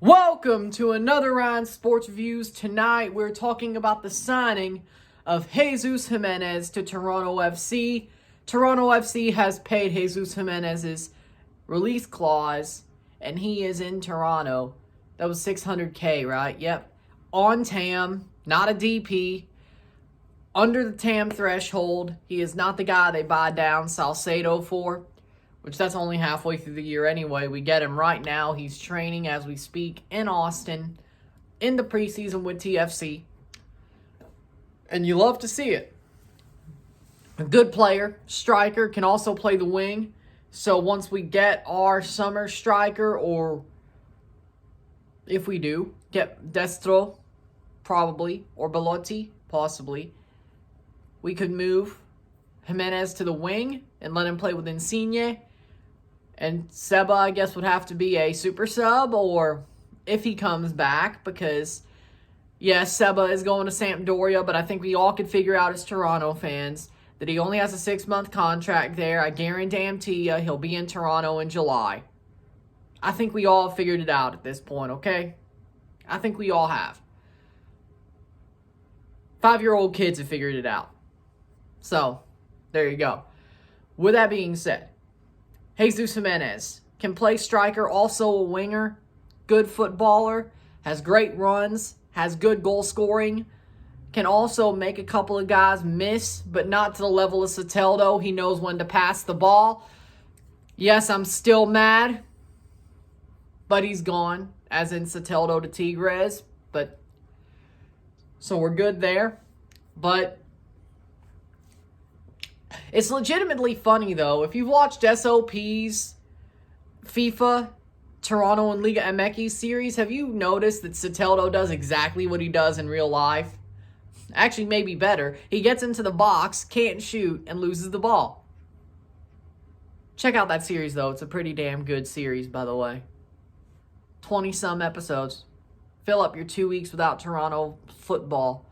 Welcome to another round of Sports Reviews. Tonight we're talking about the signing of Jesus Jimenez to Toronto FC. Toronto FC has paid Jesus Jimenez's release clause, and he is in Toronto. That was $600K, right? Yep. On TAM, not a DP. Under the TAM threshold. He is not the guy they buy down Salcedo for, which that's only halfway through the year anyway. We get him right now. He's training as we speak in Austin in the preseason with TFC. And you love to see it. A good player, striker, can also play the wing. So once we get our summer striker, or if we do, get Destro, probably, or Belotti, possibly, we could move Jimenez to the wing and let him play with Insigne. And Seba, I guess, would have to be a super sub, or if he comes back, because, yes, Seba is going to Sampdoria, but I think we all could figure out as Toronto fans that he only has a 6-month contract there. I guarantee you he'll be in Toronto in July. I think we all figured it out at this point, okay? I think we all have. 5-year-old kids have figured it out. So, there you go. With that being said, Jesus Jimenez can play striker, also a winger, good footballer, has great runs, has good goal scoring, can also make a couple of guys miss, but not to the level of Soteldo. He knows when to pass the ball. Yes, I'm still mad, but he's gone, as in Soteldo to Tigres, but so we're good there. But it's legitimately funny, though. If you've watched SOP's FIFA, Toronto and Liga MX series, have you noticed that Soteldo does exactly what he does in real life? Actually, maybe better. He gets into the box, can't shoot, and loses the ball. Check out that series, though. It's a pretty damn good series, by the way. 20-some episodes. Fill up your 2 weeks without Toronto football.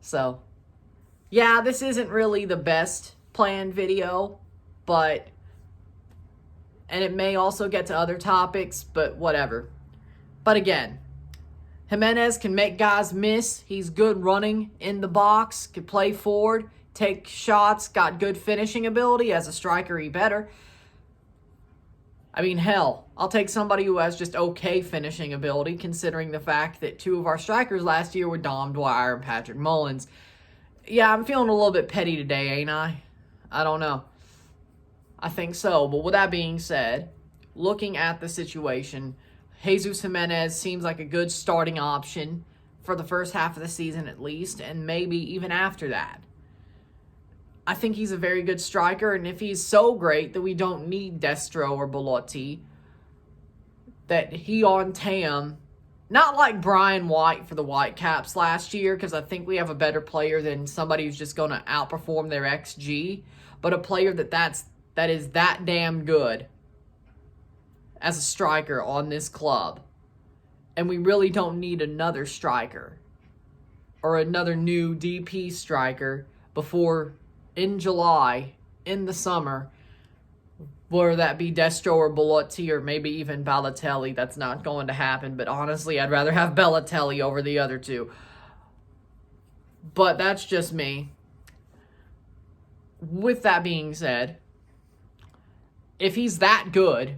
So, yeah, this isn't really the best planned video, and it may also get to other topics, but whatever. But again, Jimenez can make guys miss. He's good running in the box, can play forward, take shots, got good finishing ability. As a striker, he better. I mean, hell, I'll take somebody who has just okay finishing ability, considering the fact that 2 of our strikers last year were Dom Dwyer and Patrick Mullins. Yeah, I'm feeling a little bit petty today, ain't I? I don't know. I think so. But with that being said, looking at the situation, Jesus Jimenez seems like a good starting option for the first half of the season at least, and maybe even after that. I think he's a very good striker, and if he's so great that we don't need Destro or Belotti, that he on TAM, not like Brian White for the Whitecaps last year, because I think we have a better player than somebody who's just going to outperform their XG, but a player that is that damn good as a striker on this club. And we really don't need another striker or another new DP striker before in July, in the summer, whether that be Destro or Belotti or maybe even Balotelli. That's not going to happen, but honestly, I'd rather have Balotelli over the other two. But that's just me. With that being said, if he's that good,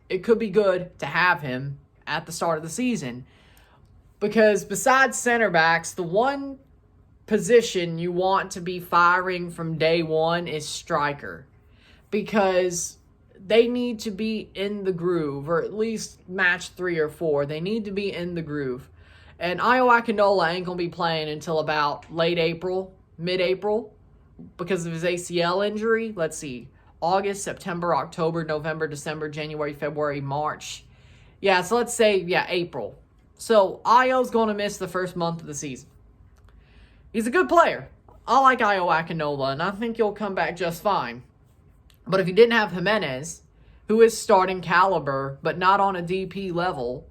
it could be good to have him at the start of the season. Because besides center backs, the one position you want to be firing from day one is striker. Because they need to be in the groove, or at least match 3 or 4. They need to be in the groove. And Ayo Akinola ain't going to be playing until about late April, mid-April, because of his ACL injury. Let's see. August, September, October, November, December, January, February, March. Yeah, so let's say, April. So Ayo's going to miss the first month of the season. He's a good player. I like Ayo Akinola, and I think he'll come back just fine. But if you didn't have Jimenez, who is starting caliber, but not on a DP level,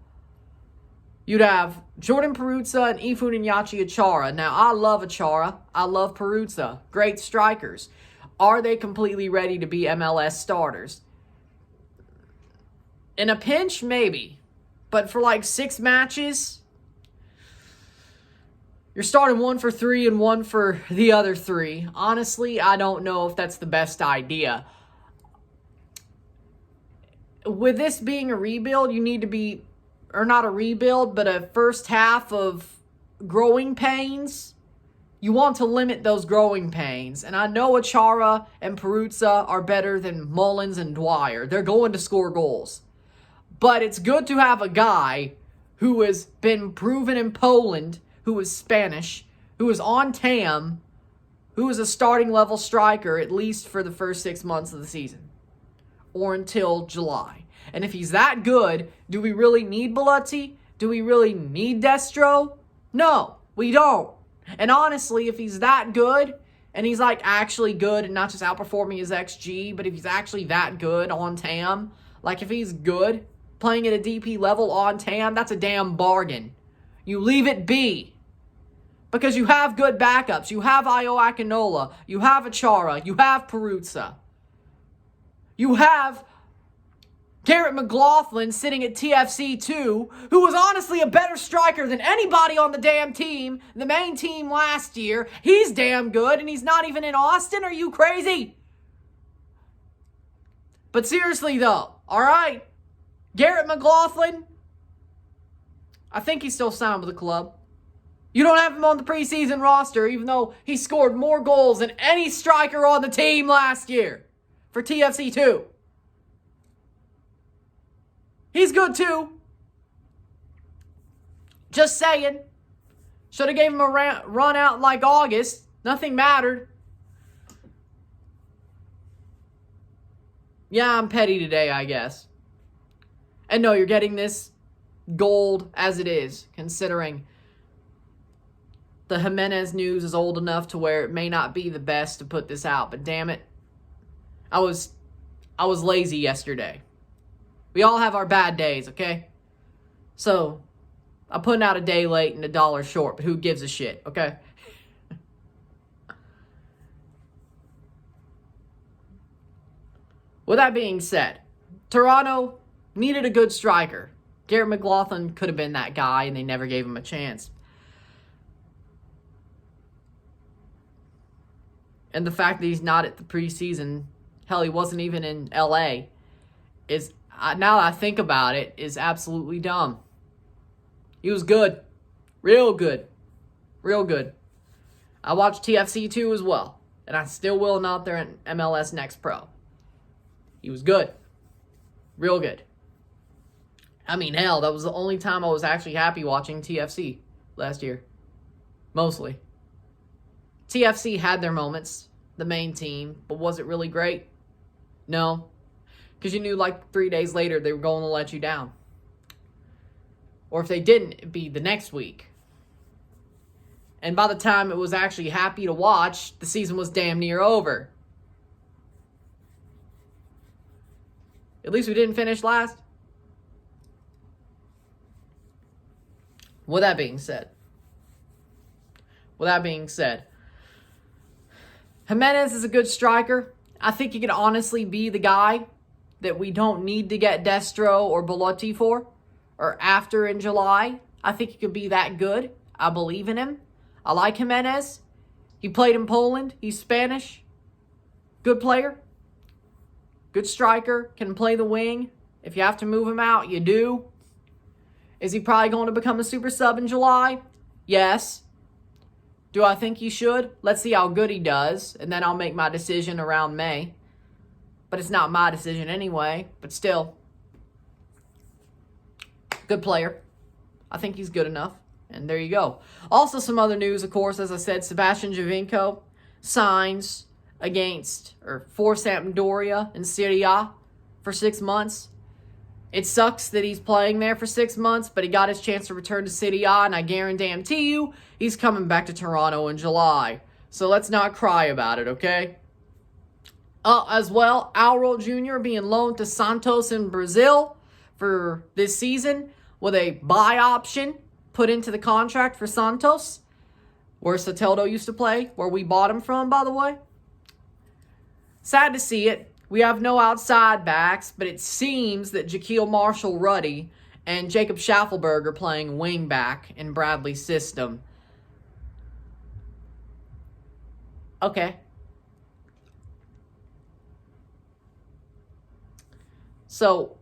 you'd have Jordan Peruzza and Ifun Inyachi Achara. Now, I love Achara. I love Peruzza. Great strikers. Are they completely ready to be MLS starters? In a pinch, maybe. But for like 6 matches, you're starting 1 for 3 and 1 for the other 3. Honestly, I don't know if that's the best idea. With this being a rebuild, you need to be, or not a rebuild, but a first half of growing pains. You want to limit those growing pains. And I know Achara and Peruzza are better than Mullins and Dwyer. They're going to score goals. But it's good to have a guy who has been proven in Poland, who is Spanish, who is on TAM, who is a starting level striker at least for the first 6 months of the season. Or until July. And if he's that good, do we really need Bellotti? Do we really need Destro? No, we don't. And honestly, if he's that good, and he's like actually good and not just outperforming his XG, but if he's actually that good on TAM, like if he's good, playing at a DP level on TAM, that's a damn bargain. You leave it be. Because you have good backups. You have Io Akinola. You have Achara. You have Peruzza. You have Garrett McLaughlin sitting at TFC2, who was honestly a better striker than anybody on the damn team, the main team last year. He's damn good, and he's not even in Austin. Are you crazy? But seriously, though, all right, Garrett McLaughlin, I think he's still signed with the club. You don't have him on the preseason roster, even though he scored more goals than any striker on the team last year for TFC2. He's good too. Just saying. Should have gave him a run out in like August. Nothing mattered. Yeah, I'm petty today, I guess. And no, you're getting this gold as it is, considering the Jimenez news is old enough to where it may not be the best to put this out. But damn it, I was lazy yesterday. We all have our bad days, okay? So, I'm putting out a day late and $1 short, but who gives a shit, okay? With that being said, Toronto needed a good striker. Garrett McLaughlin could have been that guy, and they never gave him a chance. And the fact that he's not at the preseason, hell, he wasn't even in LA, is, now that I think about it, is absolutely dumb. He was good. Real good. Real good. I watched TFC2 as well. And I still will not there in MLS Next Pro. He was good. Real good. I mean, hell, that was the only time I was actually happy watching TFC last year. Mostly. TFC had their moments, the main team, but was it really great? No. Because you knew like 3 days later they were going to let you down. Or if they didn't, it'd be the next week. And by the time it was actually happy to watch, the season was damn near over. At least we didn't finish last. With that being said, Jimenez is a good striker. I think he could honestly be the guy that we don't need to get Destro or Bellotti for, or after in July. I think he could be that good. I believe in him. I like Jimenez. He played in Poland. He's Spanish. Good player. Good striker. Can play the wing. If you have to move him out, you do. Is he probably going to become a super sub in July? Yes. Do I think he should? Let's see how good he does, and then I'll make my decision around May. But it's not my decision anyway, but still. Good player. I think he's good enough, and there you go. Also, some other news, of course, as I said, Sebastian Giovinco signs for Sampdoria in Serie A for 6 months. It sucks that he's playing there for 6 months, but he got his chance to return to Serie A, and I guarantee you, he's coming back to Toronto in July. So let's not cry about it, okay? As well, Auro Jr. being loaned to Santos in Brazil for this season with a buy option put into the contract for Santos, where Soteldo used to play, where we bought him from, by the way. Sad to see it. We have no outside backs, but it seems that Jaquil Marshall-Ruddy and Jacob Schaffelberger playing wing back in Bradley's system. Okay. So,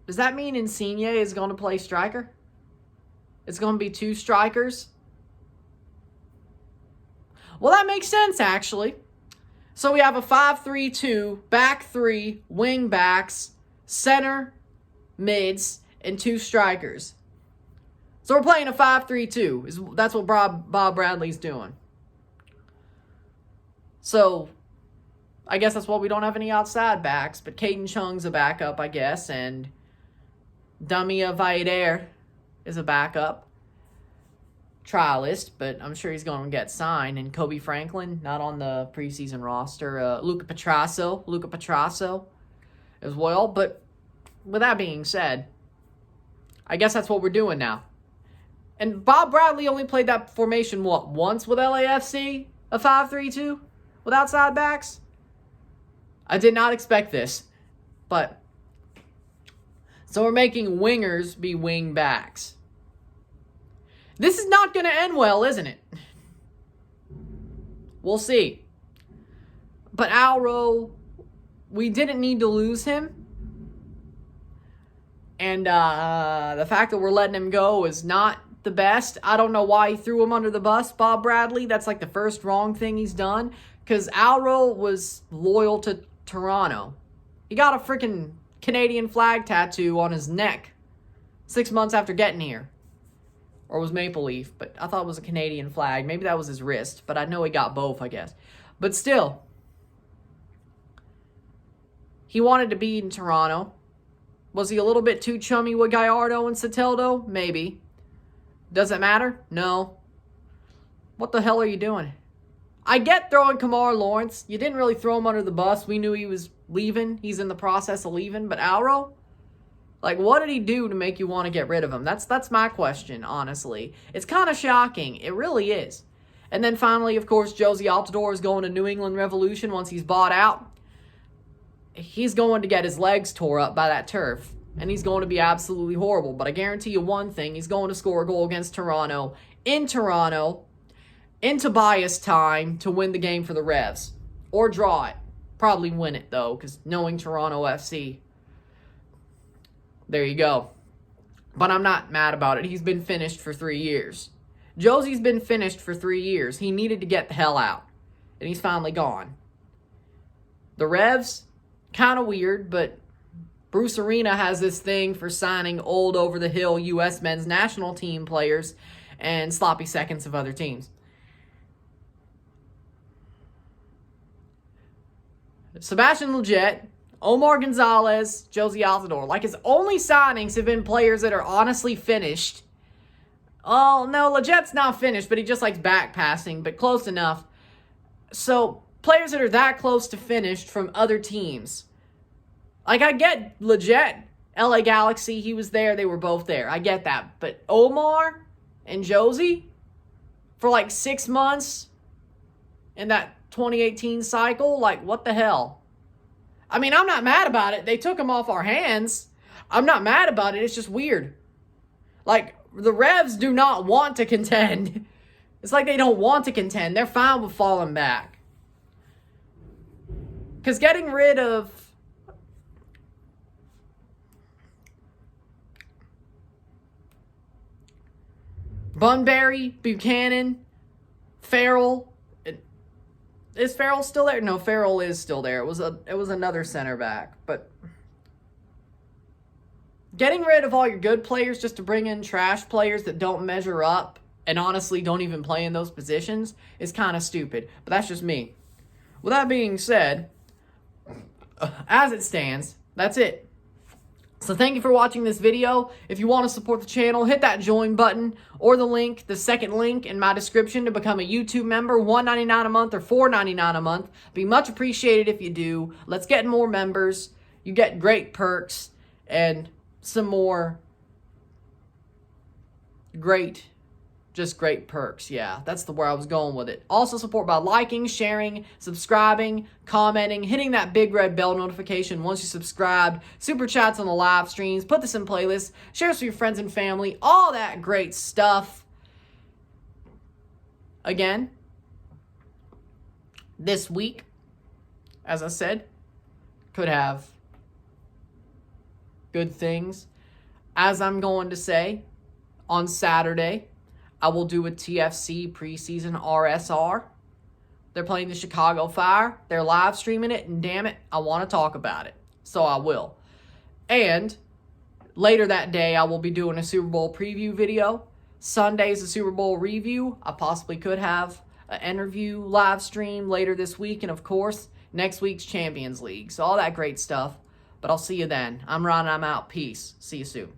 does that mean Insigne is going to play striker? It's going to be 2 strikers? Well, that makes sense, actually. So we have a 5-3-2, back 3, wing backs, center, mids, and 2 strikers. So we're playing a 5-3-2. That's what Bob Bradley's doing. So I guess that's why we don't have any outside backs, but Caden Chung's a backup, I guess, and Damia Vaider is a backup. Trialist, but I'm sure he's going to get signed. And Kobe Franklin, not on the preseason roster. Luca Petrasso as well. But with that being said, I guess that's what we're doing now. And Bob Bradley only played that formation, once with LAFC? A 5-3-2? With outside backs? I did not expect this. But, so we're making wingers be wing backs. This is not going to end well, isn't it? We'll see. But Alro, we didn't need to lose him. And the fact that we're letting him go is not the best. I don't know why he threw him under the bus, Bob Bradley. That's like the first wrong thing he's done. Because Alro was loyal to Toronto. He got a freaking Canadian flag tattoo on his neck 6 months after getting here. Or it was Maple Leaf, but I thought it was a Canadian flag. Maybe that was his wrist, but I know he got both, I guess. But still, he wanted to be in Toronto. Was he a little bit too chummy with Gallardo and Soteldo? Maybe. Does it matter? No. What the hell are you doing? I get throwing Kamar Lawrence. You didn't really throw him under the bus. We knew he was leaving. He's in the process of leaving. But Alro? Like, what did he do to make you want to get rid of him? That's my question, honestly. It's kind of shocking. It really is. And then finally, of course, Josie Altidore is going to New England Revolution once he's bought out. He's going to get his legs tore up by that turf. And he's going to be absolutely horrible. But I guarantee you one thing. He's going to score a goal against Toronto, in Tobias time, to win the game for the Revs. Or draw it. Probably win it, though, because knowing Toronto FC... There you go. But I'm not mad about it. He's been finished for 3 years. Josie's been finished for 3 years. He needed to get the hell out. And he's finally gone. The Revs, kind of weird, but Bruce Arena has this thing for signing old over-the-hill U.S. men's national team players and sloppy seconds of other teams. Sebastian Lletget, Omar Gonzalez, Josie Altidore. Like, his only signings have been players that are honestly finished. Oh, no, Lletget's not finished, but he just likes back passing, but close enough. So, players that are that close to finished from other teams. Like, I get Lletget, LA Galaxy, he was there, they were both there. I get that. But Omar and Josie, for like 6 months in that 2018 cycle, like, what the hell? I mean, I'm not mad about it. They took him off our hands. I'm not mad about it. It's just weird. Like, the Revs do not want to contend. It's like they don't want to contend. They're fine with falling back. Because getting rid of... Bunbury, Buchanan, Farrell... Is Farrell still there? No, Farrell is still there. It was another center back. But getting rid of all your good players just to bring in trash players that don't measure up and honestly don't even play in those positions is kind of stupid. But that's just me. With that being said, as it stands, that's it. So thank you for watching this video. If you want to support the channel, hit that join button or the second link in my description to become a YouTube member, $1.99 a month or $4.99 a month. Be much appreciated if you do. Let's get more members. You get great perks and some more great Just great perks. Yeah, that's where I was going with it. Also support by liking, sharing, subscribing, commenting, hitting that big red bell notification once you subscribed, super chats on the live streams, put this in playlists, share this with your friends and family, all that great stuff. Again, this week, as I said, could have good things. As I'm going to say, on Saturday, I will do a TFC preseason RSR. They're playing the Chicago Fire. They're live streaming it, and damn it, I want to talk about it. So I will. And later that day, I will be doing a Super Bowl preview video. Sunday is a Super Bowl review. I possibly could have an interview live stream later this week. And of course, next week's Champions League. So all that great stuff. But I'll see you then. I'm Ron, I'm out. Peace. See you soon.